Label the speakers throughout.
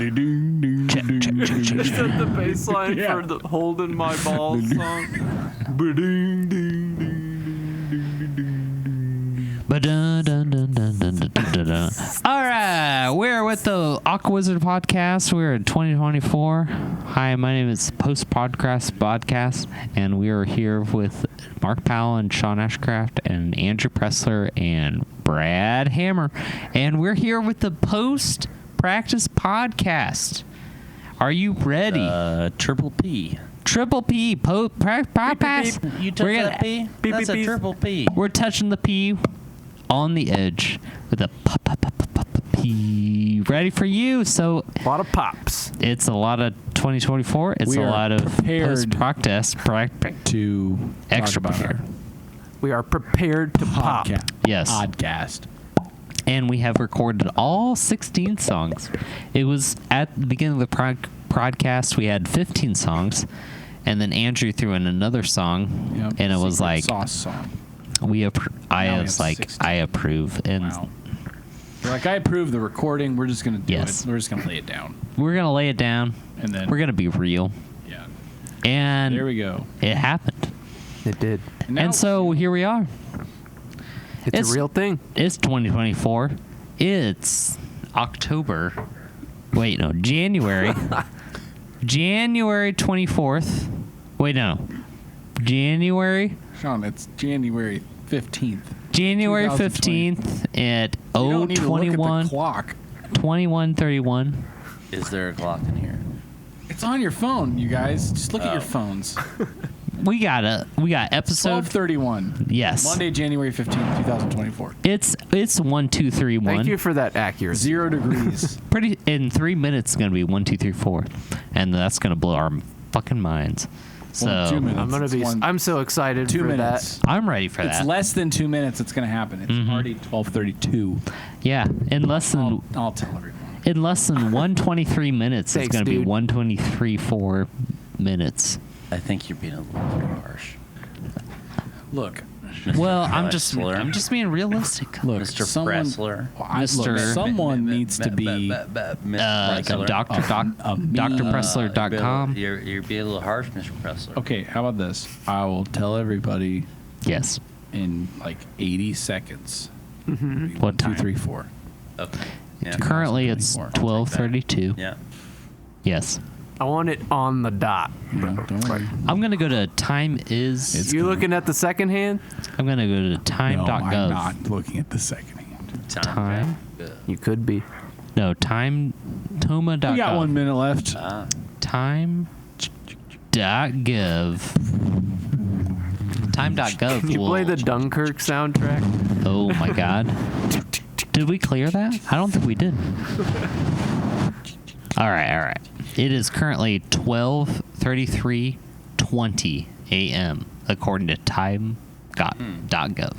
Speaker 1: set the bass line for the Holding My Balls song.
Speaker 2: All right, we're with the Aqua Wizard podcast. We're in 2024. Hi, my name is Post Podcast, and we are here with Mark Powell and Sean Ashcraft and Andrew Pressler and Brad Hammer, and we're here with the Post Practice Podcast. Are you ready?
Speaker 3: Triple P.
Speaker 2: Triple P. Podcast.
Speaker 3: You touch that P? That's a triple P.
Speaker 2: We're touching the P on the edge with a P. Ready for you. So
Speaker 1: A lot of pops.
Speaker 2: it's a lot of 2024. It's a lot of post-practice.
Speaker 4: To
Speaker 2: Extra
Speaker 4: talk about
Speaker 2: prepared.
Speaker 1: We are prepared to pop.
Speaker 2: Yes.
Speaker 4: Podcast.
Speaker 2: And we have recorded all 16 songs. It was at the beginning of the podcast, we had 15 songs. And then Andrew threw in another song.
Speaker 4: Yep.
Speaker 2: And it was
Speaker 4: Secret
Speaker 2: like,
Speaker 4: sauce song.
Speaker 2: I was like,
Speaker 4: 16.
Speaker 2: I approve. And
Speaker 4: Wow. You're like, I approve the recording. We're just gonna do
Speaker 2: Yes.
Speaker 4: it. We're just gonna lay it down,
Speaker 2: we're going to lay it down.
Speaker 4: and then
Speaker 2: We're going to be real.
Speaker 4: yeah.
Speaker 2: And
Speaker 4: There we go.
Speaker 2: it happened.
Speaker 1: It did.
Speaker 4: Now-
Speaker 2: And so here we are.
Speaker 1: It's a real thing.
Speaker 2: It's 2024. It's October. Wait, no, January. January 24th. Wait, no. January
Speaker 4: Sean, it's January 15th.
Speaker 2: January
Speaker 4: 2020.
Speaker 2: 15th at
Speaker 4: You don't need to look at the
Speaker 2: 021
Speaker 4: clock.
Speaker 2: 21:31.
Speaker 3: Is there a clock in here?
Speaker 4: It's on your phone, you guys. Just look at your phones.
Speaker 2: We got episode
Speaker 4: 12:31.
Speaker 2: Yes.
Speaker 4: Monday, January 15th, 2024.
Speaker 2: It's 1 2 3 1.
Speaker 1: Thank you for that accuracy.
Speaker 4: 0 degrees.
Speaker 2: Pretty in 3 minutes it's going to be 1 2 3 4. And that's going to blow our fucking minds. So
Speaker 4: Well, 2 minutes.
Speaker 1: I'm gonna
Speaker 4: It's
Speaker 1: be.
Speaker 4: one-
Speaker 1: I'm so excited
Speaker 4: 2
Speaker 1: for
Speaker 4: minutes.
Speaker 2: I'm ready for
Speaker 4: It's
Speaker 2: that.
Speaker 4: less than 2 minutes. It's going to happen. It's already 12:32.
Speaker 2: Yeah, in less than
Speaker 4: I'll tell everyone.
Speaker 2: In less than 123 minutes,
Speaker 1: Thanks,
Speaker 2: it's going to be
Speaker 1: dude.
Speaker 2: 123.4 minutes.
Speaker 3: I think you're being a little too harsh.
Speaker 4: Look,
Speaker 2: Well, I'm
Speaker 3: Pressler.
Speaker 2: just being realistic.
Speaker 4: look,
Speaker 3: Mr.
Speaker 4: someone,
Speaker 3: Pressler.
Speaker 2: Mr.
Speaker 4: someone needs to be
Speaker 3: Pressler.
Speaker 2: drpressler.com.
Speaker 3: You're being a little harsh, Mr. Pressler.
Speaker 4: Okay, how about this? I will tell everybody
Speaker 2: Yes.
Speaker 4: in like 80 seconds.
Speaker 2: What time?
Speaker 4: 2, 3, 4.
Speaker 3: Okay. Yeah.
Speaker 2: Currently, it's 12:32.
Speaker 3: Yeah.
Speaker 2: Yes.
Speaker 1: I want it on the dot.
Speaker 4: No, don't worry.
Speaker 2: I'm going to go to time is.
Speaker 1: You looking at the second hand?
Speaker 2: I'm going to go to
Speaker 4: No,
Speaker 2: time.gov.
Speaker 4: I'm not looking at the second hand.
Speaker 2: Time.
Speaker 1: You could be.
Speaker 2: No, time. Toma.gov.
Speaker 4: We got 1 minute left.
Speaker 2: Time.gov. Time.gov.
Speaker 1: Can you play the Dunkirk soundtrack?
Speaker 2: Oh my God. Did we clear that? I don't think we did. All right. It is currently 12:33:20 a.m. according to time.gov.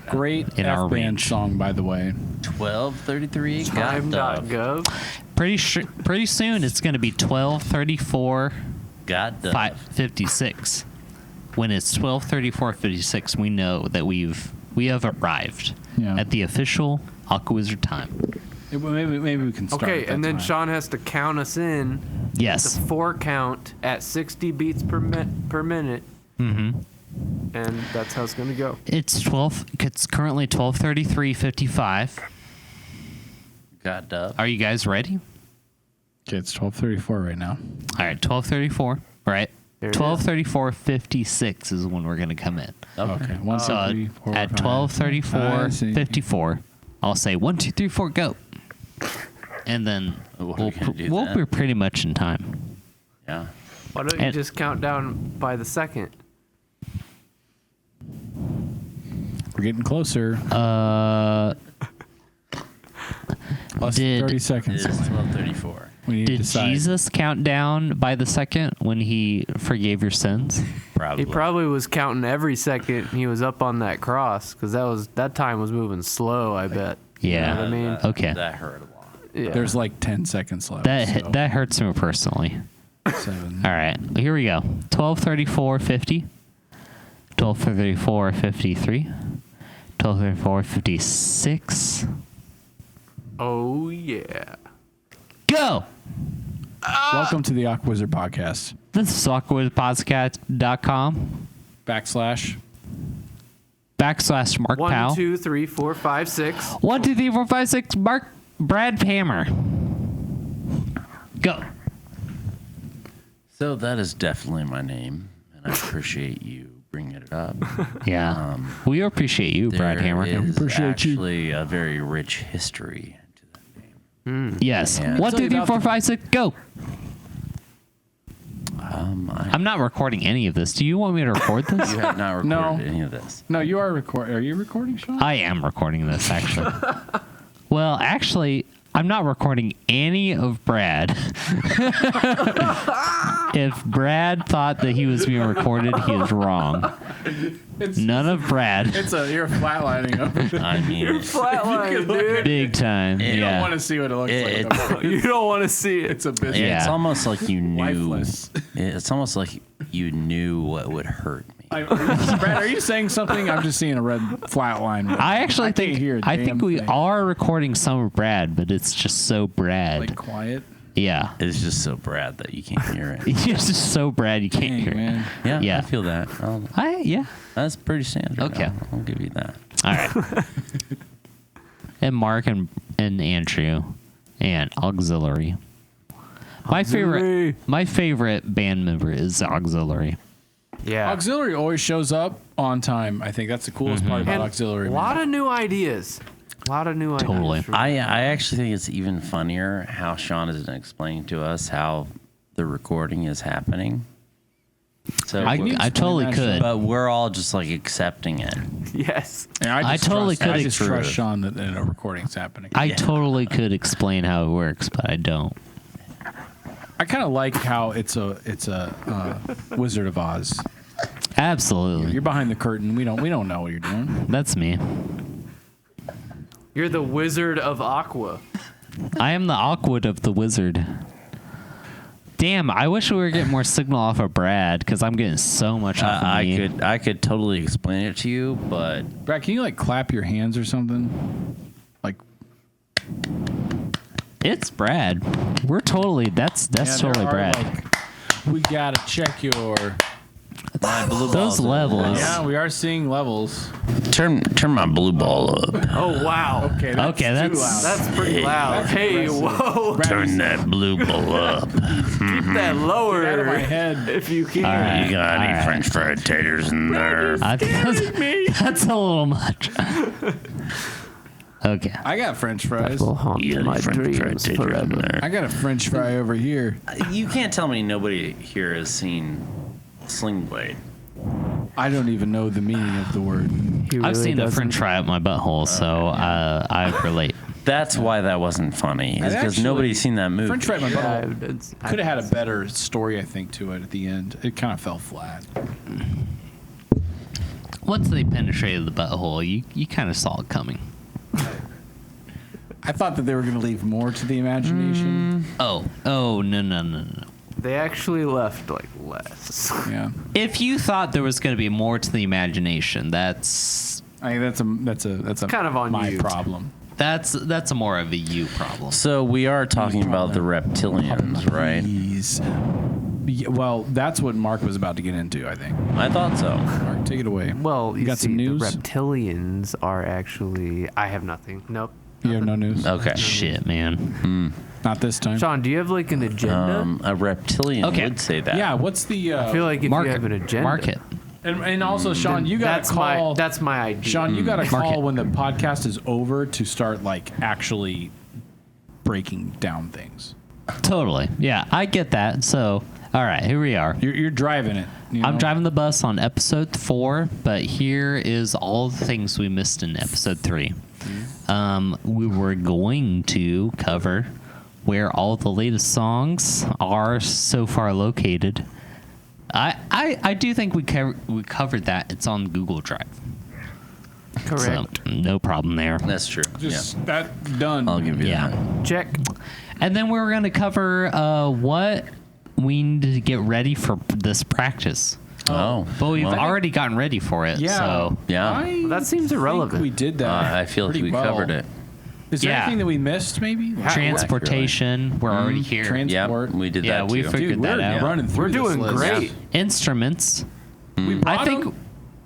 Speaker 4: Great
Speaker 2: In our
Speaker 4: F-band
Speaker 2: range.
Speaker 4: song, by the way.
Speaker 3: 12:33.
Speaker 1: Time.gov.
Speaker 2: Pretty soon it's going to be 12:34
Speaker 3: God dove.
Speaker 2: 56. When it's 12:34:56, we know that we have arrived
Speaker 4: Yeah.
Speaker 2: at the official Aqua Wizard time.
Speaker 4: Maybe we can start.
Speaker 1: Okay,
Speaker 4: at that
Speaker 1: and then
Speaker 4: time.
Speaker 1: Sean has to count us in.
Speaker 2: Yes.
Speaker 1: The 4 count at 60 beats per minute.
Speaker 2: Mm-hmm.
Speaker 1: And that's how it's going to go.
Speaker 2: It's currently 12:33:55.
Speaker 3: God dove.
Speaker 2: Are you guys ready?
Speaker 4: Okay, it's 12:34 right now.
Speaker 2: All right, 12:34. Right.
Speaker 1: There it is.
Speaker 2: 12:34:56 is when we're going to come in.
Speaker 4: Okay, 1,
Speaker 2: So
Speaker 4: 2, 3, 4,
Speaker 2: at
Speaker 4: 5.
Speaker 2: 12:34:54, I'll say 1 2 3 4 go. And then
Speaker 3: What are we gonna do
Speaker 2: we'll
Speaker 3: then?
Speaker 2: be pretty much in time.
Speaker 3: Yeah.
Speaker 1: Why don't you
Speaker 2: And-
Speaker 1: just count down by the second?
Speaker 4: We're getting closer. Less
Speaker 2: did-
Speaker 4: than 30
Speaker 3: It
Speaker 4: seconds.
Speaker 3: is 12:34.
Speaker 4: We need to
Speaker 2: Did
Speaker 4: decide.
Speaker 2: Jesus count down by the second when he forgave your sins?
Speaker 3: Probably.
Speaker 1: He probably was counting every second he was up on that cross because that time was moving slow. I bet.
Speaker 2: Yeah.
Speaker 1: You know what I mean?
Speaker 2: Okay.
Speaker 3: That hurt a lot.
Speaker 1: Yeah.
Speaker 4: There's like 10 seconds left.
Speaker 2: That hurts me personally.
Speaker 4: 7.
Speaker 2: All right, here we go. 12:34:50, 12:34:53, 12:34:56,
Speaker 1: Oh yeah.
Speaker 2: Go.
Speaker 4: Welcome to the Aqua Wizard Podcast.
Speaker 2: This is awkwardpodcast.com / Mark Powell.
Speaker 1: 1, 2, 3, 4, 5, 6.
Speaker 2: 1, 2, 3, 4, 5, 6. Mark Brad Hammer. Go.
Speaker 3: So that is definitely my name, and I appreciate you bringing it up.
Speaker 2: Yeah. We appreciate you, Brad Hammer.
Speaker 3: There is
Speaker 4: Appreciate you.
Speaker 3: actually a very rich history to that name.
Speaker 2: Yes.
Speaker 3: Yeah.
Speaker 2: 1,
Speaker 4: Tell
Speaker 2: 2,
Speaker 4: you
Speaker 2: 3,
Speaker 4: about
Speaker 2: 4,
Speaker 4: the-
Speaker 2: 5, 6. Go.
Speaker 3: I
Speaker 2: I'm not recording any of this. Do you want me to record this?
Speaker 3: You have not recorded
Speaker 4: No.
Speaker 3: any of this.
Speaker 4: No, you are recording. Are you recording, Sean?
Speaker 2: I am recording this, actually. Well, actually, I'm not recording any of Brad. If Brad thought that he was being recorded, he is wrong. None of Brad.
Speaker 4: You're flatlining up.
Speaker 3: I mean,
Speaker 1: Flatline, dude.
Speaker 2: Big time.
Speaker 3: You
Speaker 4: You don't want
Speaker 2: Yeah.
Speaker 4: to see what it looks
Speaker 3: It-
Speaker 4: like.
Speaker 1: You don't want to see it.
Speaker 4: It's a business.
Speaker 2: Yeah.
Speaker 3: it's almost like you knew.
Speaker 4: Lifeless.
Speaker 3: It's almost like you knew what would hurt me.
Speaker 4: Brad, are you saying something? I'm just seeing a red flat line.
Speaker 2: I actually
Speaker 4: can't
Speaker 2: think
Speaker 4: hear a
Speaker 2: I
Speaker 4: damn
Speaker 2: think we
Speaker 4: thing.
Speaker 2: are recording some of Brad, but it's just so Brad.
Speaker 4: Like quiet.
Speaker 2: Yeah.
Speaker 3: It's just so Brad that you can't hear it.
Speaker 2: It's just so Brad you can't
Speaker 4: Dang,
Speaker 2: hear it.
Speaker 4: man.
Speaker 3: Yeah,
Speaker 2: Yeah.
Speaker 3: I feel that.
Speaker 2: Yeah.
Speaker 3: That's pretty standard.
Speaker 2: Okay.
Speaker 3: I'll give you that.
Speaker 2: All right. And Mark and Andrew and Auxiliary.
Speaker 1: Auxiliary.
Speaker 2: My favorite band member is Auxiliary.
Speaker 1: Yeah.
Speaker 4: Auxiliary always shows up on time. I think that's the coolest part about
Speaker 1: And
Speaker 4: Auxiliary.
Speaker 1: a lot of new ideas.
Speaker 2: Totally.
Speaker 3: I actually think it's even funnier how Sean is explaining to us how the recording is happening. So,
Speaker 2: I totally
Speaker 4: that
Speaker 2: could.
Speaker 3: but we're all just like accepting it.
Speaker 1: Yes.
Speaker 4: And
Speaker 2: I
Speaker 4: just
Speaker 2: totally
Speaker 4: trust,
Speaker 2: could
Speaker 4: I just
Speaker 2: exprove
Speaker 4: trust
Speaker 2: it.
Speaker 4: Sean that a recording's happening.
Speaker 2: I totally could explain how it works, but I don't.
Speaker 4: I kind of like how it's a Wizard of Oz.
Speaker 2: Absolutely.
Speaker 4: You're behind the curtain. We don't know what you're doing.
Speaker 2: That's me.
Speaker 1: You're the Wizard of Aqua.
Speaker 2: I am the awkward of the wizard. Damn, I wish we were getting more signal off of Brad because I'm getting so much off of me.
Speaker 3: I could totally explain it to you, but
Speaker 4: Brad, can you like clap your hands or something? Like
Speaker 2: It's Brad. We're totally. That's
Speaker 4: yeah,
Speaker 2: totally
Speaker 4: there are,
Speaker 2: Brad.
Speaker 4: like, we gotta check your.
Speaker 3: my blue
Speaker 2: Those levels.
Speaker 4: Yeah, we are seeing levels.
Speaker 3: turn my blue ball up.
Speaker 1: Oh, wow.
Speaker 4: Okay, that's
Speaker 2: Okay,
Speaker 4: too
Speaker 2: that's-
Speaker 4: loud.
Speaker 1: That's pretty loud.
Speaker 4: That's
Speaker 1: Hey,
Speaker 4: aggressive.
Speaker 1: whoa.
Speaker 4: Brad,
Speaker 3: Turn that blue ball up.
Speaker 1: Keep that lower.
Speaker 4: out of my head.
Speaker 1: If you can.
Speaker 2: All right.
Speaker 3: You got any
Speaker 2: All right.
Speaker 3: French fried taters in there?
Speaker 2: I think that's a little much. Okay.
Speaker 4: I got French fries.
Speaker 1: Will haunt
Speaker 3: You got
Speaker 1: my
Speaker 3: any French fried
Speaker 1: dreams
Speaker 3: taters in
Speaker 1: forever.
Speaker 3: there?
Speaker 4: I got a French fry over here.
Speaker 3: You can't tell me nobody here has seen Sling Blade.
Speaker 4: I don't even know the meaning of the word.
Speaker 1: He
Speaker 2: I've
Speaker 1: really
Speaker 2: seen a
Speaker 1: doesn't.
Speaker 2: French fry up my butthole, so I relate.
Speaker 3: That's why that wasn't funny. Is because
Speaker 4: actually-
Speaker 3: nobody's seen that movie.
Speaker 4: French fry my
Speaker 1: Yeah,
Speaker 4: butthole
Speaker 1: it's-
Speaker 4: could have had a better story, I think, to it at the end. It kind of fell flat.
Speaker 2: Once they penetrated the butthole, you kind of saw it coming.
Speaker 4: I thought that they were going to leave more to the imagination.
Speaker 2: Oh, no.
Speaker 1: They actually left like less.
Speaker 4: Yeah,
Speaker 2: If you thought there was going to be more to the imagination, that's
Speaker 4: I think that's a
Speaker 1: kind of on
Speaker 4: my
Speaker 1: you.
Speaker 4: problem.
Speaker 2: a more of a you problem.
Speaker 3: So we are talking about the reptilians, right?
Speaker 4: Please. Yeah, well, that's what Mark was about to get into, I think.
Speaker 3: I thought so.
Speaker 4: Mark, take it away.
Speaker 1: Well, you
Speaker 4: got
Speaker 1: see,
Speaker 4: some news?
Speaker 1: the reptilians are actually. I have nothing. Nope.
Speaker 4: You have no news?
Speaker 3: Okay.
Speaker 2: Shit, man.
Speaker 4: Not this time.
Speaker 1: Sean, do you have like an agenda?
Speaker 3: A reptilian
Speaker 2: Okay.
Speaker 3: would say that.
Speaker 4: Yeah, what's the...
Speaker 1: I feel like if
Speaker 2: Mark
Speaker 1: you have an
Speaker 2: it.
Speaker 1: agenda,
Speaker 2: Mark it.
Speaker 4: And also, Sean, you got to call...
Speaker 1: That's my idea.
Speaker 4: Sean, you got to
Speaker 2: Mark
Speaker 4: call
Speaker 2: it.
Speaker 4: when the podcast is over to start, like, actually breaking down things.
Speaker 2: Totally. Yeah, I get that. So, all right, here we are.
Speaker 4: You're driving it. You know?
Speaker 2: I'm driving the bus on episode 4, but here is all the things we missed in episode 3. We were going to cover where all the latest songs are so far located. I do think we covered that. It's on Google Drive.
Speaker 1: Correct.
Speaker 2: So, no problem there.
Speaker 3: That's true.
Speaker 4: Just that done.
Speaker 3: I'll give you
Speaker 2: Yeah.
Speaker 3: that.
Speaker 1: Check.
Speaker 2: And then we were going to cover what we need to get ready for this practice.
Speaker 3: Oh.
Speaker 2: But we've
Speaker 3: well,
Speaker 2: already gotten ready for it.
Speaker 4: Yeah.
Speaker 2: So
Speaker 3: Yeah.
Speaker 4: I
Speaker 1: That seems
Speaker 4: think
Speaker 1: irrelevant.
Speaker 4: we did that.
Speaker 3: I feel like
Speaker 4: pretty
Speaker 3: we
Speaker 4: well.
Speaker 3: covered it.
Speaker 4: Is there
Speaker 2: Yeah.
Speaker 4: anything that we missed? Maybe
Speaker 2: Transportation. We're already here.
Speaker 4: Transport.
Speaker 3: Yep, we did
Speaker 2: Yeah,
Speaker 3: that
Speaker 2: we
Speaker 3: too.
Speaker 2: figured
Speaker 4: Dude,
Speaker 2: that
Speaker 4: we're
Speaker 2: out.
Speaker 4: running through
Speaker 1: We're doing
Speaker 4: this list.
Speaker 1: great.
Speaker 2: Instruments.
Speaker 4: We
Speaker 2: I
Speaker 4: brought
Speaker 2: think.
Speaker 4: them?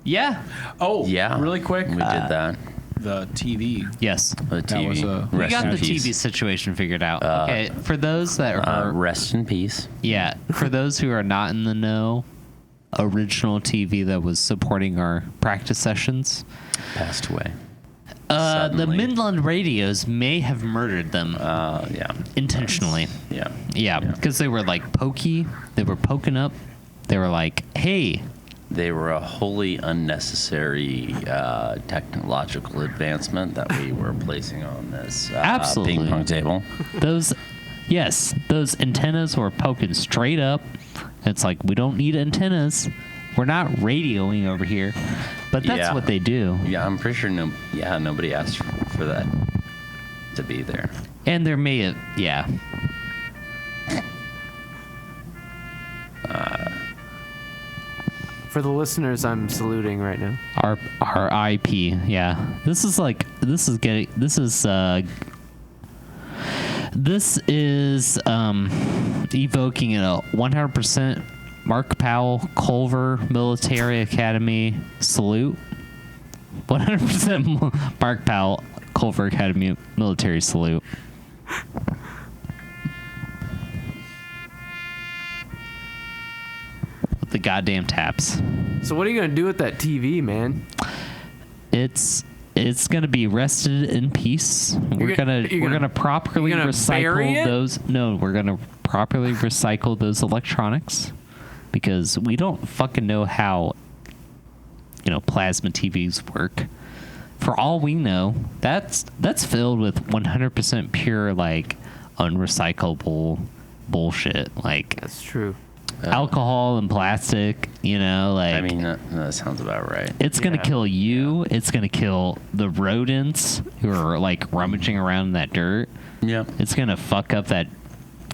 Speaker 2: Yeah.
Speaker 4: Oh,
Speaker 3: Yeah,
Speaker 4: Really quick.
Speaker 3: we did that.
Speaker 4: The TV.
Speaker 2: Yes.
Speaker 3: The TV.
Speaker 4: was
Speaker 2: We
Speaker 3: rest
Speaker 2: got
Speaker 3: in
Speaker 2: the
Speaker 3: peace.
Speaker 2: TV situation figured out. Okay, for those that are
Speaker 3: Rest in peace.
Speaker 2: yeah, for those who are not in the know, original TV that was supporting our practice sessions,
Speaker 3: Passed away.
Speaker 2: the
Speaker 3: Suddenly.
Speaker 2: Midland radios may have murdered them
Speaker 3: Yeah.
Speaker 2: intentionally.
Speaker 3: Yeah.
Speaker 2: Yeah, because they were like pokey. They were poking up. They were like, "Hey,
Speaker 3: They were a wholly unnecessary technological advancement that we were placing on this
Speaker 2: Absolutely.
Speaker 3: ping pong table.
Speaker 2: those, yes, those antennas were poking straight up." It's like we don't need antennas. We're not radioing over here, but that's
Speaker 3: Yeah.
Speaker 2: what they do.
Speaker 3: Yeah, I'm pretty sure nobody asked for that to be there.
Speaker 2: And there may have, yeah.
Speaker 1: For the listeners, I'm saluting right now.
Speaker 2: Our IP, yeah. This is evoking a 100% Mark Powell Culver Military Academy salute. 100% Mark Powell Culver Academy military salute. With the goddamn taps.
Speaker 1: So what are you gonna do with that TV, man?
Speaker 2: It's gonna be rested in peace. We're gonna properly
Speaker 1: you're gonna bury
Speaker 2: recycle
Speaker 1: it?
Speaker 2: those. No, we're gonna properly recycle those electronics because we don't fucking know how plasma TVs work. For all we know, that's filled with 100% pure like unrecyclable bullshit like
Speaker 1: That's true.
Speaker 2: alcohol and plastic. Like
Speaker 3: I mean, that sounds about right.
Speaker 2: it's going
Speaker 1: Yeah.
Speaker 2: to kill you. It's going to kill the rodents who are like rummaging around in that dirt.
Speaker 3: Yep.
Speaker 2: It's going to fuck up that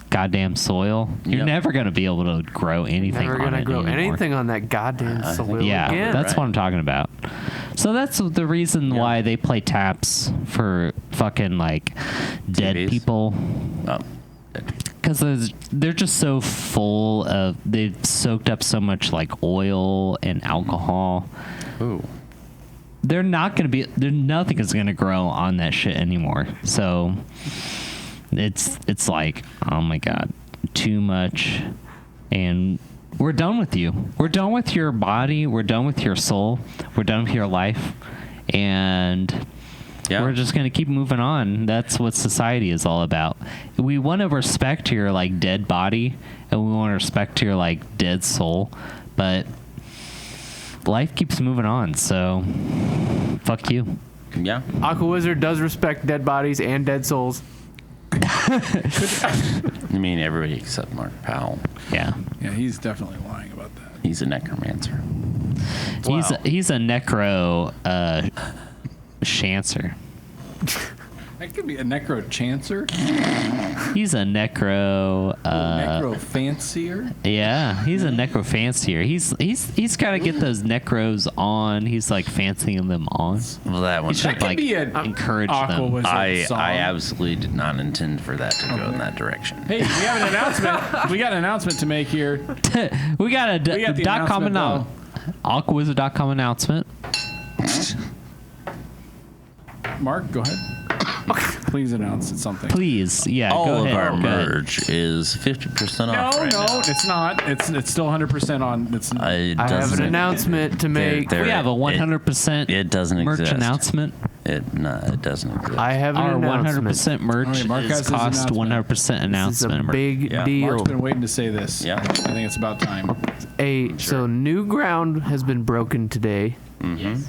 Speaker 2: goddamn soil. You're
Speaker 3: Yep.
Speaker 2: never going to be able to grow anything
Speaker 1: Never
Speaker 2: on
Speaker 1: gonna
Speaker 2: it
Speaker 1: grow
Speaker 2: anymore.
Speaker 1: anything on that goddamn
Speaker 3: I think-
Speaker 1: soil
Speaker 2: Yeah,
Speaker 1: again.
Speaker 2: that's
Speaker 3: Right.
Speaker 2: what I'm talking about. So that's the reason
Speaker 3: Yeah.
Speaker 2: why they play taps for fucking like dead
Speaker 3: TVs?
Speaker 2: people.
Speaker 3: Oh,
Speaker 2: Because they're just so full of, they've soaked up so much like oil and alcohol.
Speaker 3: ooh.
Speaker 2: They're not going to be, nothing is going to grow on that shit anymore. So it's like, oh my God, too much. And we're done with you. We're done with your body. We're done with your soul. We're done with your life. And
Speaker 3: Yeah.
Speaker 2: we're just going to keep moving on. That's what society is all about. We want to respect your like dead body and we want to respect your like dead soul, but life keeps moving on. So fuck you.
Speaker 3: Yeah.
Speaker 1: Aqua Wizard does respect dead bodies and dead souls.
Speaker 3: I mean, everybody except Mark Powell.
Speaker 2: Yeah.
Speaker 4: Yeah, he's definitely lying about that.
Speaker 3: He's a necromancer.
Speaker 2: He's a necro shancer.
Speaker 4: That could be a necro-chancer.
Speaker 2: He's a necro
Speaker 4: Necro-fancier.
Speaker 2: yeah, he's a necro fancier. He's got to get those necros on. He's like fancying them on.
Speaker 3: Well, that one.
Speaker 2: He should
Speaker 4: That could
Speaker 2: like
Speaker 4: be an
Speaker 2: encourage
Speaker 4: Aqua
Speaker 2: them.
Speaker 4: Wizard song.
Speaker 3: I absolutely did not intend for that to go in that direction.
Speaker 4: Hey, we have an announcement. We got an announcement to make here.
Speaker 2: We got a
Speaker 4: We got the
Speaker 2: .com
Speaker 4: announcement,
Speaker 2: AquaWizard.com announcement.
Speaker 4: Mark, go ahead. Please announce it something.
Speaker 2: Please, yeah,
Speaker 3: All
Speaker 2: go
Speaker 3: of
Speaker 2: ahead.
Speaker 3: our
Speaker 2: go ahead.
Speaker 3: merch is 50%
Speaker 4: No,
Speaker 3: off right
Speaker 4: no,
Speaker 3: now.
Speaker 4: it's not. It's still 100% on. It's
Speaker 1: I have an announcement to make.
Speaker 3: there-
Speaker 2: We have a 100%
Speaker 3: It doesn't
Speaker 2: merch
Speaker 3: exist.
Speaker 2: announcement.
Speaker 3: It doesn't exist.
Speaker 1: I have an
Speaker 2: Our
Speaker 1: announcement.
Speaker 2: 100% merch
Speaker 4: All right, Mark has
Speaker 2: is
Speaker 4: his
Speaker 2: cost
Speaker 4: announcement.
Speaker 2: 100%
Speaker 1: This is a
Speaker 2: announcement.
Speaker 1: big
Speaker 3: Yeah.
Speaker 1: deal.
Speaker 4: Mark's been waiting to say this.
Speaker 3: Yeah.
Speaker 4: I think it's about time.
Speaker 1: So new ground has been broken today.
Speaker 3: Mhm.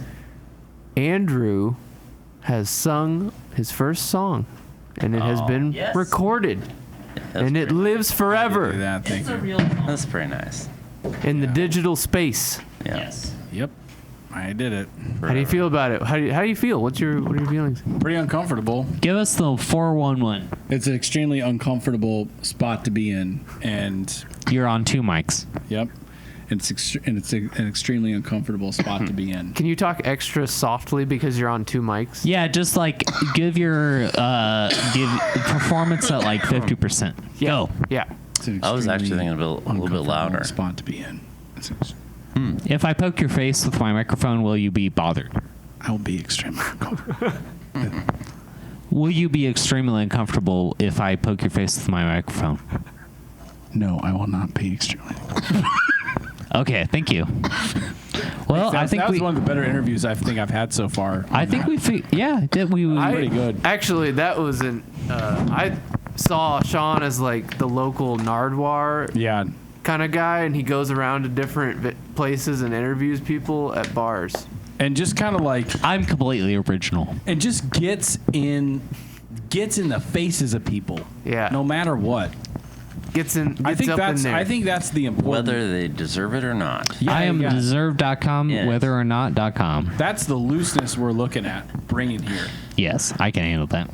Speaker 1: Andrew has sung his first song, and it has been
Speaker 2: yes.
Speaker 1: recorded,
Speaker 3: That's
Speaker 1: and it
Speaker 3: pretty-
Speaker 1: lives
Speaker 4: Do
Speaker 1: forever
Speaker 4: that. Thank you.
Speaker 2: real
Speaker 3: That's pretty nice.
Speaker 1: in the digital space.
Speaker 3: Yeah.
Speaker 2: Yes.
Speaker 4: Yep. I did it.
Speaker 1: How do you feel about it? How do you feel? What are your feelings?
Speaker 4: Pretty uncomfortable.
Speaker 2: Give us the 411.
Speaker 4: It's an extremely uncomfortable spot to be in, and
Speaker 2: You're on 2 mics.
Speaker 4: yep. and it's an extremely uncomfortable spot to be in.
Speaker 1: Can you talk extra softly because you're on 2 mics?
Speaker 2: Yeah, just like give your give performance at like 50%. Go.
Speaker 1: Yeah.
Speaker 4: It's an
Speaker 3: I was actually
Speaker 4: extremely
Speaker 3: thinking a little bit
Speaker 4: uncomfortable
Speaker 3: louder.
Speaker 4: spot to be in.
Speaker 2: If I poke your face with my microphone, will you be bothered?
Speaker 4: I will be extremely uncomfortable.
Speaker 2: Will you be extremely uncomfortable if I poke your face with my microphone?
Speaker 4: No, I will not be extremely uncomfortable.
Speaker 2: Okay, thank you. Well, I think
Speaker 4: that was
Speaker 2: we.
Speaker 4: one of the better interviews I think I've had so far.
Speaker 2: I think we. Yeah, that we.
Speaker 4: Pretty good.
Speaker 1: Actually, that was an. I saw Sean as like the local Nardwar
Speaker 4: Yeah.
Speaker 1: kind of guy, and he goes around to different places and interviews people at bars.
Speaker 4: And just kind of like,
Speaker 2: I'm completely original.
Speaker 4: and just gets in the faces of people.
Speaker 1: Yeah.
Speaker 4: No matter what.
Speaker 1: Gets
Speaker 4: I think
Speaker 1: up
Speaker 4: that's
Speaker 1: in there.
Speaker 4: I think that's the important.
Speaker 3: Whether they deserve it or not.
Speaker 4: Yeah,
Speaker 2: I am
Speaker 4: yeah.
Speaker 2: deserve.com,
Speaker 3: Yes.
Speaker 2: whether or not.com.
Speaker 4: That's the looseness we're looking at bringing here.
Speaker 2: Yes, I can handle that.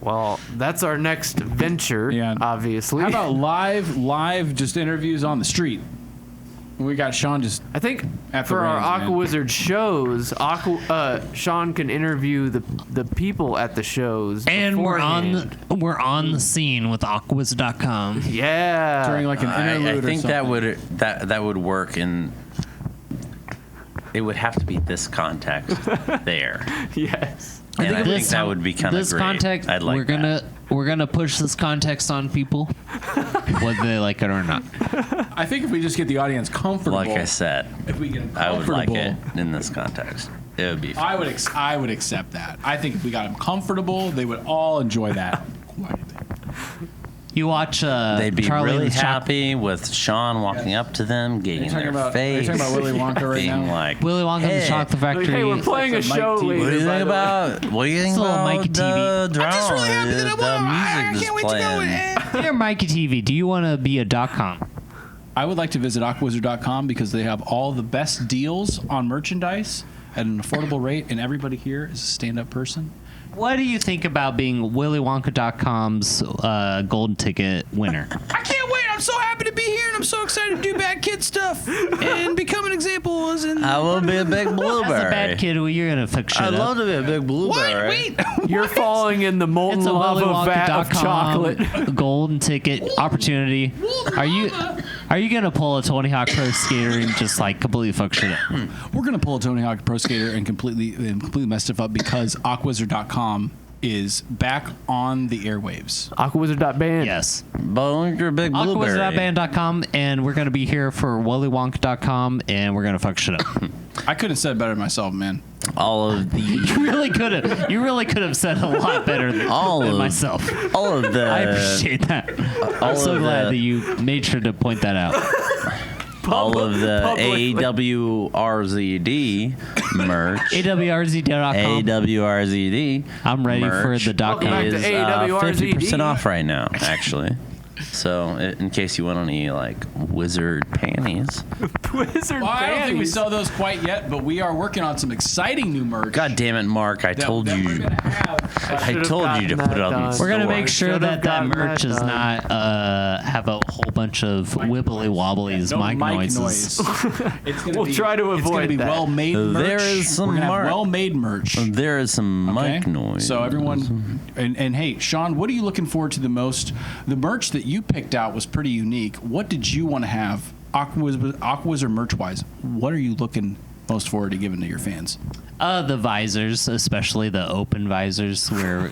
Speaker 1: Well, that's our next venture,
Speaker 4: Yeah.
Speaker 1: obviously.
Speaker 4: How about live just interviews on the street? We got Sean just
Speaker 1: I think
Speaker 4: At the
Speaker 1: for our
Speaker 4: range,
Speaker 1: Aqua
Speaker 4: man.
Speaker 1: Wizard shows, Sean can interview the people at the shows.
Speaker 2: And we're
Speaker 1: beforehand.
Speaker 2: on the scene with aquas.com.
Speaker 1: Yeah.
Speaker 4: during like an interlude
Speaker 3: I
Speaker 4: or
Speaker 3: think
Speaker 4: something.
Speaker 3: that would work in. It would have to be this context there.
Speaker 1: Yes.
Speaker 3: And I think that would be kind of
Speaker 2: this
Speaker 3: great.
Speaker 2: context.
Speaker 3: I'd like
Speaker 2: we're gonna push this context on people, whether they like it or not.
Speaker 4: I think if we just get the audience comfortable,
Speaker 3: Like I said,
Speaker 4: if we get them
Speaker 3: I would like
Speaker 4: comfortable,
Speaker 3: it in this context. It would be fun.
Speaker 4: I would accept that. I think if we got them comfortable, they would all enjoy that.
Speaker 2: You watch
Speaker 3: They'd be
Speaker 2: Charlie
Speaker 3: really
Speaker 2: and the
Speaker 3: happy with Sean walking up to them, getting
Speaker 4: talking
Speaker 3: their
Speaker 4: about- are you
Speaker 3: face,
Speaker 4: talking about Willy Wonka right
Speaker 3: being
Speaker 4: now?
Speaker 3: like,
Speaker 2: Willy Wonka and the
Speaker 3: hey,
Speaker 2: Chocolate Factory.
Speaker 1: Hey, we're playing a
Speaker 4: It's like
Speaker 1: show
Speaker 4: Mike T.
Speaker 1: later.
Speaker 3: What do you
Speaker 1: by
Speaker 3: think
Speaker 1: the way.
Speaker 3: about? What do you think
Speaker 2: It's a little
Speaker 3: about
Speaker 2: Mikey
Speaker 3: the
Speaker 2: TV.
Speaker 3: drama? The music that's playing.
Speaker 2: Dear Mikey TV, do you want to be a .com?
Speaker 4: I would like to visit aquawizard.com because they have all the best deals on merchandise at an affordable rate, and everybody here is a stand-up person.
Speaker 2: What do you think about being WillyWonka.com's golden ticket winner?
Speaker 4: I can't wait! I'm so happy to be here, and I'm so excited to do bad kid stuff and become an example. As in,
Speaker 3: I will be a big
Speaker 2: As a
Speaker 3: blueberry.
Speaker 2: bad kid, well, you're gonna fix shit
Speaker 3: I'd
Speaker 2: up.
Speaker 3: love to be a big blueberry.
Speaker 4: wait.
Speaker 1: You're falling in the molten
Speaker 2: It's a
Speaker 1: lava vat of chocolate.
Speaker 2: WillyWonka.com golden ticket opportunity. Are you gonna pull a Tony Hawk Pro Skater and just like completely fuck shit up?
Speaker 4: We're gonna pull a Tony Hawk Pro Skater and completely mess stuff up because aquawizard.com is back on the airwaves.
Speaker 1: Aquawizard.band.
Speaker 2: Yes.
Speaker 3: But you're a big blueberry.
Speaker 2: Aquawizard.band.com, and we're gonna be here for WillyWonka.com, and we're gonna fuck shit up.
Speaker 4: I couldn't have said it better myself, man.
Speaker 3: All of the
Speaker 2: You really could have. You really could have said a lot better than myself.
Speaker 3: all of the
Speaker 2: I appreciate that. I'm
Speaker 3: all
Speaker 2: so
Speaker 3: of
Speaker 2: glad
Speaker 3: the-
Speaker 2: that you made sure to point that out.
Speaker 3: all of the
Speaker 1: Publicly.
Speaker 3: AWRZD merch.
Speaker 2: AWRZ.com.
Speaker 3: AWRZD.
Speaker 2: I'm ready for
Speaker 3: merch
Speaker 2: the .com.
Speaker 1: Welcome back to
Speaker 3: is
Speaker 1: AWRZD.
Speaker 3: 50% off right now, actually. So, in case you want any like wizard panties,
Speaker 1: Wizard
Speaker 4: Well, I don't think we
Speaker 1: panties.
Speaker 4: sell those quite yet, but we are working on some exciting new merch.
Speaker 3: God damn it, Mark! I told
Speaker 4: that we're
Speaker 3: you.
Speaker 4: gonna have.
Speaker 3: I
Speaker 1: Should've
Speaker 3: told you to
Speaker 1: gotten
Speaker 3: put it
Speaker 1: that
Speaker 3: on the
Speaker 1: done.
Speaker 2: We're gonna
Speaker 3: store.
Speaker 2: make sure
Speaker 1: Should've
Speaker 2: that
Speaker 1: gotten
Speaker 2: merch
Speaker 1: that
Speaker 2: is
Speaker 1: done.
Speaker 2: not have a whole bunch of wibbly wobblies,
Speaker 4: No
Speaker 2: mic noises.
Speaker 4: noise. It's gonna
Speaker 1: We'll try to
Speaker 4: It's gonna
Speaker 1: avoid
Speaker 4: be
Speaker 1: that.
Speaker 4: well-made merch.
Speaker 3: There is some
Speaker 4: We're gonna have
Speaker 3: mark.
Speaker 4: well-made merch.
Speaker 3: There is some
Speaker 4: Okay?
Speaker 3: mic noise.
Speaker 4: So everyone, and hey, Sean, what are you looking forward to the most? The merch that you picked out was pretty unique. What did you want to have, Aquawizard merch-wise? What are you looking most forward to giving to your fans?
Speaker 2: The visors, especially the open visors, where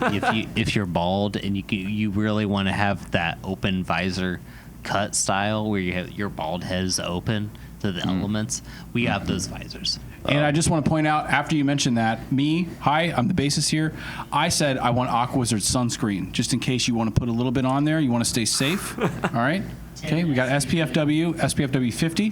Speaker 2: if you're bald and you really want to have that open visor cut style, where you have your bald head is open to the elements, we have those visors.
Speaker 4: And I just want to point out, after you mentioned that, I'm the bassist here. I said I want Aquawizard sunscreen, just in case you want to put a little bit on there. You want to stay safe. All right? Okay, we got SPFW 50,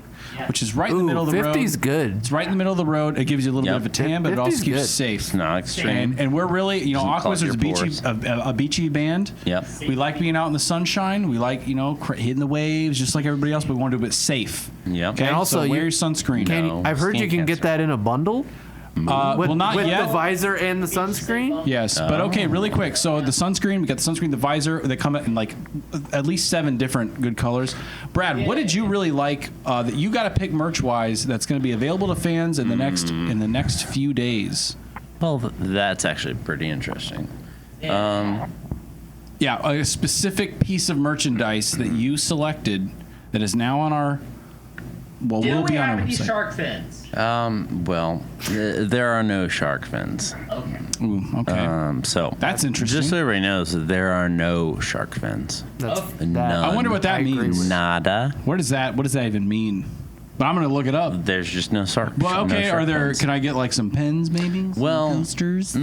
Speaker 4: which is right in the middle of the road.
Speaker 1: 50's good.
Speaker 4: It's right in the middle of the road. It gives you a little bit of a tan, but it also
Speaker 1: 50's
Speaker 4: keeps you
Speaker 1: good.
Speaker 4: safe.
Speaker 3: It's not extreme.
Speaker 4: And we're really,
Speaker 3: Doesn't clog
Speaker 4: Aquawizard's
Speaker 3: your
Speaker 4: a beachy band.
Speaker 3: Yep.
Speaker 4: We like being out in the sunshine. We like, hitting the waves just like everybody else, but we want to do it safe.
Speaker 3: Yep.
Speaker 4: Okay,
Speaker 1: And also
Speaker 4: so wear
Speaker 1: you-
Speaker 4: your sunscreen.
Speaker 1: Can
Speaker 3: No,
Speaker 1: I've heard you
Speaker 3: skin
Speaker 1: can get
Speaker 3: cancer.
Speaker 1: that in a bundle. With,
Speaker 4: well, not
Speaker 1: with
Speaker 4: yet.
Speaker 1: the visor and the sunscreen?
Speaker 4: Yes, but okay, really quick. So the sunscreen, we got the sunscreen, the visor. They come in like at least 7 different good colors. Brad, what did you really like that you got to pick merch-wise that's going to be available to fans in the next few days?
Speaker 3: Well, that's actually pretty interesting.
Speaker 4: Yeah, a specific piece of merchandise that you selected that is now on our. Well, will be on our website.
Speaker 2: Shark fins?
Speaker 3: Well, there are no shark fins.
Speaker 2: Okay.
Speaker 4: Ooh, okay.
Speaker 3: So
Speaker 4: That's interesting.
Speaker 3: Just so everybody knows, there are no shark fins. None.
Speaker 4: I wonder what that
Speaker 1: I agree
Speaker 4: means.
Speaker 1: with-
Speaker 3: Nada.
Speaker 4: What does that even mean? But I'm going to look it up.
Speaker 3: There's just no shark.
Speaker 4: Well,
Speaker 3: no
Speaker 4: okay.
Speaker 3: shark
Speaker 4: Are there?
Speaker 3: fins.
Speaker 4: Can I get like some pens, maybe? Some
Speaker 3: Well,
Speaker 4: coasters.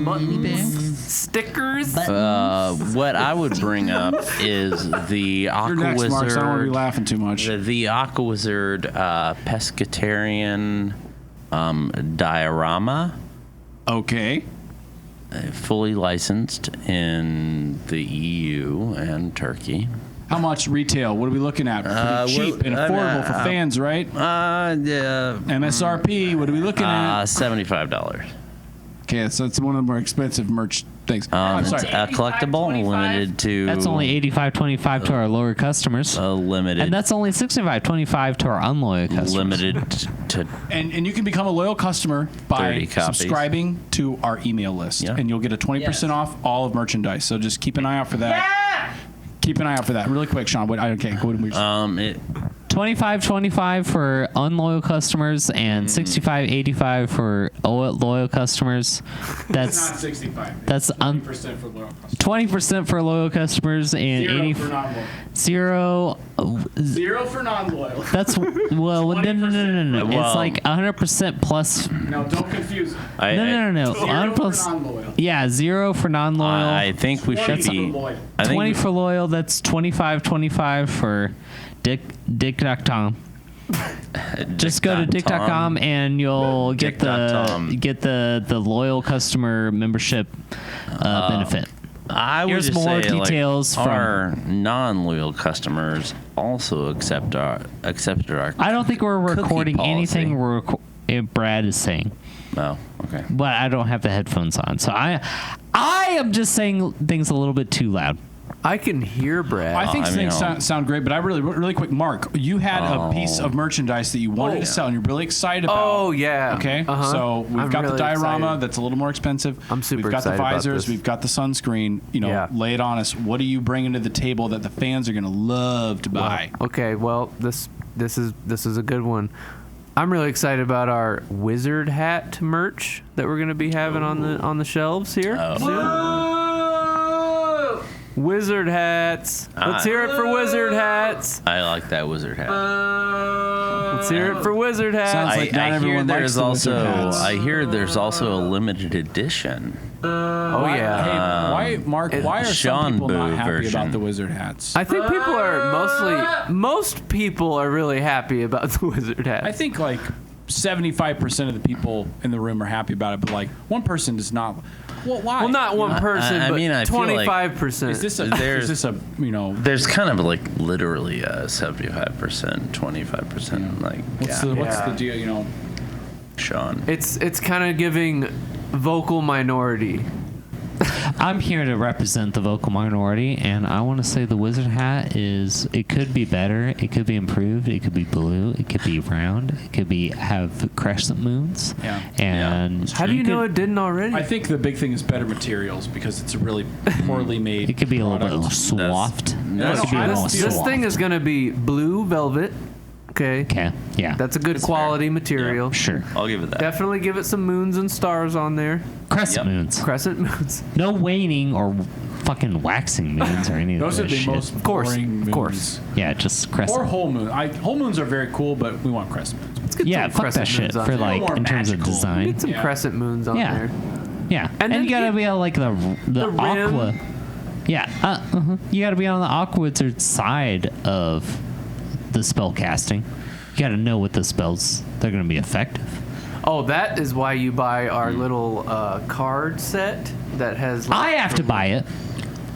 Speaker 1: Buttons, stickers.
Speaker 3: What I would bring up is the
Speaker 4: You're next, Mark. So I don't want to be
Speaker 3: AquaWizard.
Speaker 4: laughing too much.
Speaker 3: The AquaWizard Pescatarian diorama,
Speaker 4: Okay.
Speaker 3: fully licensed in the EU and Turkey.
Speaker 4: How much retail? What are we looking at? Pretty cheap and affordable for fans, right?
Speaker 3: Yeah.
Speaker 4: MSRP. What are we looking at?
Speaker 3: $75.
Speaker 4: Okay, so it's one of the more expensive merch things. I'm
Speaker 3: It's
Speaker 4: sorry.
Speaker 3: a collectible, limited to.
Speaker 2: That's only $85.25 to our lower customers.
Speaker 3: limited.
Speaker 2: And that's only $65.25 to our unloyal customers.
Speaker 3: limited to.
Speaker 4: And you can become a loyal customer by
Speaker 3: 30 copies.
Speaker 4: subscribing to our email list,
Speaker 3: Yeah.
Speaker 4: and you'll get a 20% off all of merchandise. So just keep an eye out for that. Keep an eye out for that. Really quick, Sean. Okay, go ahead.
Speaker 3: It,
Speaker 2: $25.25 for unloyal customers and $65.85 for loyal customers. That's
Speaker 4: 65.
Speaker 2: that's
Speaker 4: 20% for loyal customers.
Speaker 2: 20% for loyal customers and 80
Speaker 4: non-loyal.
Speaker 2: zero.
Speaker 4: 0 for non-loyal.
Speaker 2: That's well, no. It's
Speaker 3: Well-
Speaker 2: like 100% plus.
Speaker 4: No, don't confuse it.
Speaker 2: No. 100 plus.
Speaker 4: non-loyal.
Speaker 2: Yeah, 0 for non-loyal.
Speaker 3: I think we should be.
Speaker 4: loyal.
Speaker 3: I think
Speaker 2: 20 for loyal. That's 25.25 for Dick.com. Just go to Dick.com and you'll get the loyal customer membership benefit.
Speaker 3: I would
Speaker 2: Here's
Speaker 3: just
Speaker 2: more
Speaker 3: say, like,
Speaker 2: details from-
Speaker 3: our non-loyal customers also accepted our.
Speaker 2: I don't think we're
Speaker 3: cookie
Speaker 2: recording
Speaker 3: policy.
Speaker 2: anything Brad is saying,
Speaker 3: Oh, okay.
Speaker 2: but I don't have the headphones on, so I am just saying things a little bit too loud.
Speaker 1: I can hear Brad.
Speaker 4: I think
Speaker 3: I mean,
Speaker 4: things sound great, but I really quick, Mark, you had a piece of merchandise that you wanted to sell, and you're really excited about.
Speaker 1: Oh, yeah.
Speaker 4: Okay,
Speaker 1: Uh-huh.
Speaker 4: so we've
Speaker 1: I'm
Speaker 4: got the
Speaker 1: really
Speaker 4: diorama
Speaker 1: excited.
Speaker 4: that's a little more expensive.
Speaker 1: I'm super
Speaker 4: We've got
Speaker 1: excited
Speaker 4: the
Speaker 1: about
Speaker 4: visors.
Speaker 1: this.
Speaker 4: We've got the sunscreen.
Speaker 1: Yeah.
Speaker 4: Lay it on us. What are you bringing to the table that the fans are going to love to buy?
Speaker 1: Okay, well, this is a good one. I'm really excited about our wizard hat merch that we're going to be having on the shelves here soon. Wizard hats. Let's hear it for wizard hats.
Speaker 3: I like that wizard hat.
Speaker 1: Let's hear it for wizard hats.
Speaker 4: Sounds like not everyone likes the wizard hats.
Speaker 3: I hear there's also a limited edition.
Speaker 1: Oh yeah.
Speaker 4: Hey, why, Mark? Why are
Speaker 3: Sean
Speaker 4: some people not
Speaker 3: Boo
Speaker 4: happy
Speaker 3: version.
Speaker 4: about the wizard hats?
Speaker 1: I think people are most people are really happy about the wizard hats.
Speaker 4: I think like 75% of the people in the room are happy about it, but like one person does not. Well, why?
Speaker 1: Well, not one person,
Speaker 3: I
Speaker 1: but
Speaker 3: mean, I feel like
Speaker 1: 25%.
Speaker 4: Is this a?
Speaker 3: There's-
Speaker 4: Is this a?
Speaker 3: There's kind of like literally a 75%, 25%. Like,
Speaker 4: What's the
Speaker 1: Yeah.
Speaker 4: deal?
Speaker 3: Sean.
Speaker 1: It's kind of giving vocal minority.
Speaker 2: I'm here to represent the vocal minority, and I want to say the wizard hat it could be better, it could be improved, it could be blue, it could be round, it could have crescent moons.
Speaker 4: Yeah.
Speaker 2: And
Speaker 1: How do you know
Speaker 2: could-
Speaker 1: it didn't already?
Speaker 4: I think the big thing is better materials because it's a really poorly made.
Speaker 2: It could be a little bit
Speaker 4: product.
Speaker 2: more swaft.
Speaker 3: That's
Speaker 2: It could be a
Speaker 4: I
Speaker 2: little
Speaker 4: don't
Speaker 2: more
Speaker 4: feel-
Speaker 1: this
Speaker 2: swaft.
Speaker 1: thing is going to be blue velvet. Okay.
Speaker 2: Okay, yeah.
Speaker 1: That's a good quality material.
Speaker 2: Sure.
Speaker 3: I'll give it that.
Speaker 1: Definitely give it some moons and stars on there.
Speaker 2: Crescent
Speaker 3: Yep.
Speaker 2: moons.
Speaker 1: Crescent moons.
Speaker 2: No waning or fucking waxing moons or any of
Speaker 4: Those are
Speaker 2: that
Speaker 4: the
Speaker 2: shit.
Speaker 4: most
Speaker 1: course,
Speaker 4: boring
Speaker 1: of
Speaker 4: moons.
Speaker 1: course.
Speaker 2: Yeah, just
Speaker 4: Or
Speaker 2: crescent.
Speaker 4: whole moon. Whole moons are very cool, but we want crescent moons.
Speaker 1: Let's get
Speaker 2: Yeah,
Speaker 1: some
Speaker 2: fuck
Speaker 1: crescent
Speaker 2: that shit
Speaker 1: moons on
Speaker 2: for
Speaker 1: there.
Speaker 2: like
Speaker 4: more
Speaker 2: in terms of
Speaker 4: magical.
Speaker 2: design.
Speaker 1: Get some
Speaker 4: Yeah.
Speaker 1: crescent moons on
Speaker 2: Yeah.
Speaker 1: there.
Speaker 2: Yeah,
Speaker 1: And
Speaker 2: and,
Speaker 1: then
Speaker 2: you gotta
Speaker 1: you-
Speaker 2: be on like the
Speaker 1: rim.
Speaker 2: aqua. Yeah, you gotta be on the aqua wizard side of the spell casting. You gotta know what the spells they're gonna be effective.
Speaker 1: Oh, that is why you buy our little card set that has.
Speaker 2: I have to buy it.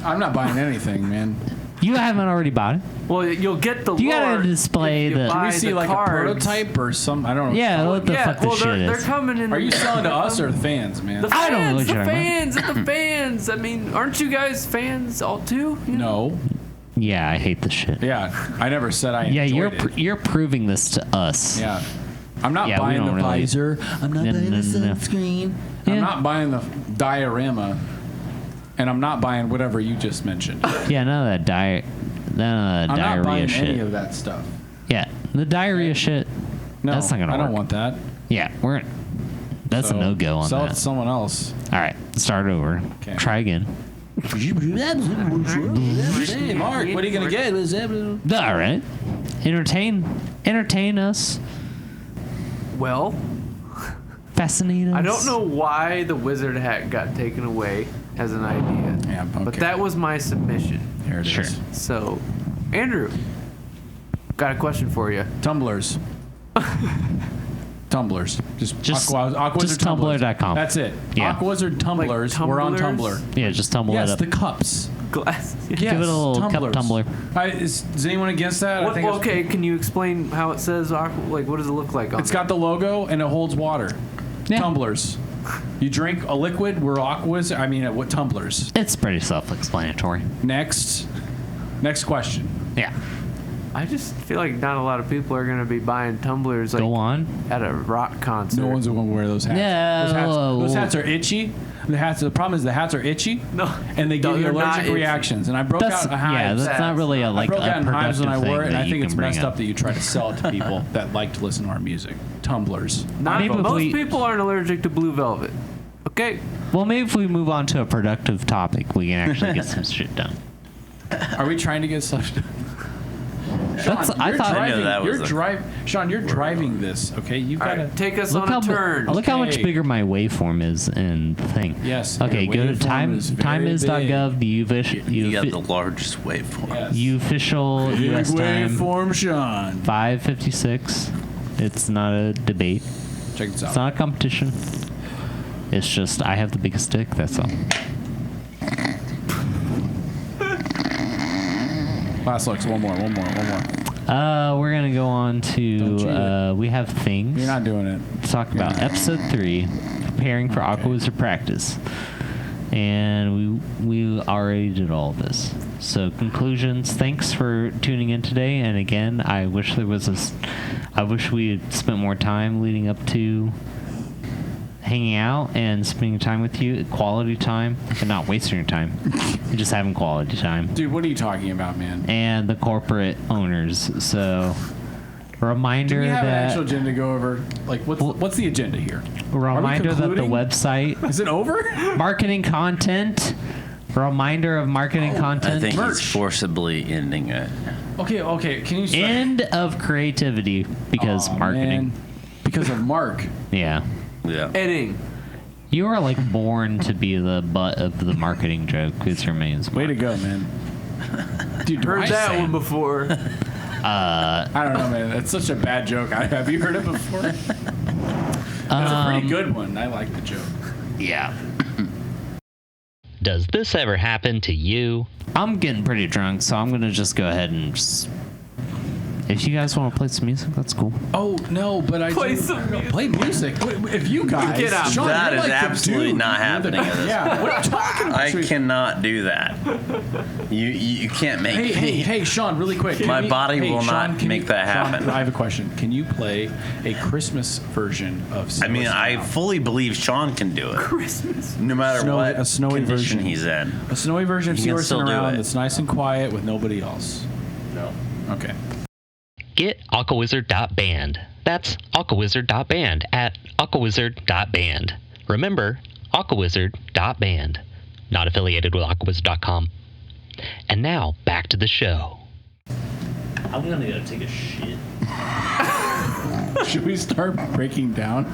Speaker 4: I'm not buying anything, man.
Speaker 2: You haven't already bought it.
Speaker 1: Well, you'll get the
Speaker 2: You gotta
Speaker 1: lore
Speaker 2: display
Speaker 1: if you
Speaker 2: the-
Speaker 1: buy
Speaker 4: We see
Speaker 1: the
Speaker 4: like
Speaker 1: cards.
Speaker 4: a prototype or some. I don't know.
Speaker 2: Yeah, what the
Speaker 1: Yeah,
Speaker 2: fuck
Speaker 1: well,
Speaker 2: this shit
Speaker 1: they're
Speaker 2: is.
Speaker 1: coming in.
Speaker 4: Are you selling to us or the fans, man?
Speaker 1: The
Speaker 2: I don't know what
Speaker 1: fans,
Speaker 2: you're
Speaker 1: the
Speaker 2: talking
Speaker 1: fans, the fans. I mean, aren't you guys fans all too? You know?
Speaker 4: No.
Speaker 2: Yeah, I hate this shit.
Speaker 4: Yeah, I never said I
Speaker 2: Yeah,
Speaker 4: enjoyed it.
Speaker 2: you're proving this to us.
Speaker 4: Yeah. I'm not
Speaker 2: Yeah, we
Speaker 4: buying
Speaker 2: don't
Speaker 4: the
Speaker 2: really-
Speaker 4: visor. I'm not
Speaker 2: No,
Speaker 4: buying
Speaker 2: no,
Speaker 4: the
Speaker 2: no, no.
Speaker 4: sunscreen.
Speaker 2: Yeah.
Speaker 4: I'm not buying the diorama. And I'm not buying whatever you just mentioned.
Speaker 2: Yeah, none of that
Speaker 4: I'm not
Speaker 2: diarrhea
Speaker 4: buying
Speaker 2: shit.
Speaker 4: any of that stuff.
Speaker 2: Yeah, the diarrhea shit.
Speaker 4: No,
Speaker 2: That's not gonna
Speaker 4: I don't
Speaker 2: work.
Speaker 4: want that.
Speaker 2: Yeah, that's
Speaker 4: So,
Speaker 2: a no go on
Speaker 4: sell it
Speaker 2: that.
Speaker 4: to someone else.
Speaker 2: All right, start over.
Speaker 4: Okay.
Speaker 2: Try again.
Speaker 4: Hey, Mark, what are you gonna get?
Speaker 2: All right, entertain us,
Speaker 1: Well,
Speaker 2: fascinate us.
Speaker 1: I don't know why the wizard hat got taken away as an idea.
Speaker 4: Yeah, okay.
Speaker 1: But that was my submission.
Speaker 4: There it is.
Speaker 2: Sure.
Speaker 1: So, Andrew, got a question for you.
Speaker 4: Tumblers. Tumblers. Just Aquawizard
Speaker 2: just
Speaker 4: tumblers.
Speaker 2: tumblr.com.
Speaker 4: That's it.
Speaker 2: Yeah.
Speaker 4: Aquawizard tumblers.
Speaker 1: Like
Speaker 4: We're on
Speaker 1: tumblers?
Speaker 4: Tumblr.
Speaker 2: Yeah, just tumble
Speaker 4: Yes,
Speaker 2: it up.
Speaker 4: the cups.
Speaker 1: Glass.
Speaker 4: Yes,
Speaker 2: Give it a little cup
Speaker 4: tumblers.
Speaker 2: tumbler.
Speaker 4: Is anyone against that?
Speaker 1: What, okay, can you explain how it says like what does it look like on
Speaker 4: It's got the logo and it holds water.
Speaker 2: Yeah.
Speaker 4: Tumblers. You drink a liquid. We're Aquawizard. I mean, what tumblers?
Speaker 2: It's pretty self-explanatory.
Speaker 4: Next question.
Speaker 2: Yeah.
Speaker 1: I just feel like not a lot of people are going to be buying tumblers like
Speaker 2: Go on.
Speaker 1: at a rock concert.
Speaker 4: No one's going to wear those hats.
Speaker 2: No.
Speaker 4: Those hats are itchy. The problem is the hats are itchy.
Speaker 1: No.
Speaker 4: And they give you
Speaker 1: They're not
Speaker 4: allergic
Speaker 1: itchy.
Speaker 4: reactions. And I broke
Speaker 2: That's
Speaker 4: out a hives.
Speaker 2: yeah. That's not really a
Speaker 4: I
Speaker 2: like
Speaker 4: broke out
Speaker 2: a
Speaker 4: in hives when I
Speaker 2: productive
Speaker 4: wore it,
Speaker 2: thing
Speaker 4: and I
Speaker 2: that
Speaker 4: think
Speaker 2: you
Speaker 4: it's
Speaker 2: can bring
Speaker 4: messed
Speaker 2: up.
Speaker 4: up that you try to sell it to people that like to listen to our music. Tumblers.
Speaker 1: Not
Speaker 2: Maybe if
Speaker 1: most
Speaker 2: we-
Speaker 1: people aren't allergic to blue velvet. Okay.
Speaker 2: Well, maybe if we move on to a productive topic, we can actually get some shit done.
Speaker 4: Are we trying to get stuff done?
Speaker 2: That's, I
Speaker 4: You're
Speaker 2: thought.
Speaker 4: driving,
Speaker 3: that was
Speaker 4: Sean, you're driving this, okay? You've
Speaker 1: All
Speaker 4: got to...
Speaker 1: right, take us
Speaker 2: Look
Speaker 1: on
Speaker 2: how,
Speaker 1: a turn.
Speaker 2: look how much
Speaker 4: Okay.
Speaker 2: bigger my waveform is in the thing.
Speaker 4: Yes,
Speaker 2: Okay,
Speaker 4: your
Speaker 2: go to
Speaker 4: waveform is very
Speaker 2: timeis.gov.
Speaker 3: You got the largest waveform.
Speaker 4: Yes.
Speaker 2: Official
Speaker 4: Big
Speaker 2: U.S. time
Speaker 4: waveform, Sean.
Speaker 2: 5:56. It's not a debate.
Speaker 4: Check this
Speaker 2: It's
Speaker 4: out.
Speaker 2: not a competition. It's just I have the biggest stick. That's all.
Speaker 4: Last looks. One more.
Speaker 2: We're gonna go on
Speaker 4: Don't cheat
Speaker 2: to we have things.
Speaker 4: You're not doing it.
Speaker 2: to talk about episode 3, preparing for Aquawizard practice, and we already did all this. So conclusions. Thanks for tuning in today. And again, I wish I wish we had spent more time leading up to hanging out and spending time with you, quality time, and not wasting your time, just having quality time.
Speaker 4: Dude, what are you talking about, man?
Speaker 2: And the corporate owners. So, reminder
Speaker 4: Do we have an
Speaker 2: that
Speaker 4: actual agenda to go over? Like, what's the agenda here?
Speaker 2: reminder that the
Speaker 4: concluding?
Speaker 2: website
Speaker 4: Is it over?
Speaker 2: marketing content. Reminder of marketing
Speaker 3: I
Speaker 2: content.
Speaker 3: think
Speaker 4: Merch.
Speaker 3: he's forcibly ending it.
Speaker 4: Okay. Can you start?
Speaker 2: End of creativity because
Speaker 4: Aw,
Speaker 2: marketing.
Speaker 4: man. Because of Mark.
Speaker 2: Yeah.
Speaker 3: Yeah.
Speaker 1: Edding.
Speaker 2: You are like born to be the butt of the marketing joke. It's your name's
Speaker 4: Way to go, man. Dude, do
Speaker 1: Heard
Speaker 4: I
Speaker 1: that
Speaker 4: say-
Speaker 1: one before.
Speaker 4: I don't know, man. That's such a bad joke. Have you heard it before? It's a pretty good one. I like the joke.
Speaker 2: Yeah. Does this ever happen to you? I'm getting pretty drunk, so I'm gonna just go ahead and just. If you guys want to play some music, that's cool.
Speaker 4: Oh no, but I
Speaker 1: Play
Speaker 4: do-
Speaker 1: some music.
Speaker 4: Play music. If you guys,
Speaker 1: Get out.
Speaker 4: Sean,
Speaker 3: That
Speaker 4: you're
Speaker 3: is
Speaker 4: like the
Speaker 3: absolutely
Speaker 4: dude.
Speaker 3: not
Speaker 4: You're the-
Speaker 3: happening at this
Speaker 4: Yeah, what are you talking about?
Speaker 3: I cannot do that. You can't make me.
Speaker 4: Hey, Sean, really quick.
Speaker 3: My
Speaker 4: Can
Speaker 3: body will
Speaker 4: Sean,
Speaker 3: not
Speaker 4: can
Speaker 3: make that
Speaker 4: Sean,
Speaker 3: happen.
Speaker 4: I have a question. Can you play a Christmas version of?
Speaker 3: I mean,
Speaker 4: Listen
Speaker 3: I
Speaker 4: Now?
Speaker 3: fully believe Sean can do it,
Speaker 1: Christmas.
Speaker 3: no matter
Speaker 4: Snowy-
Speaker 3: what
Speaker 4: a snowy
Speaker 3: condition
Speaker 4: version.
Speaker 3: he's in.
Speaker 4: a snowy version of
Speaker 3: You
Speaker 4: See
Speaker 3: can
Speaker 4: Listen
Speaker 3: still do
Speaker 4: Around
Speaker 3: it.
Speaker 4: that's nice and quiet with nobody else.
Speaker 3: No.
Speaker 4: Okay.
Speaker 2: Get aquawizard.band. That's aquawizard.band at aquawizard.band. Remember, aquawizard.band. Not affiliated with aquawizard.com. And now, back to the show. I'm gonna go take a shit.
Speaker 4: Should we start breaking down?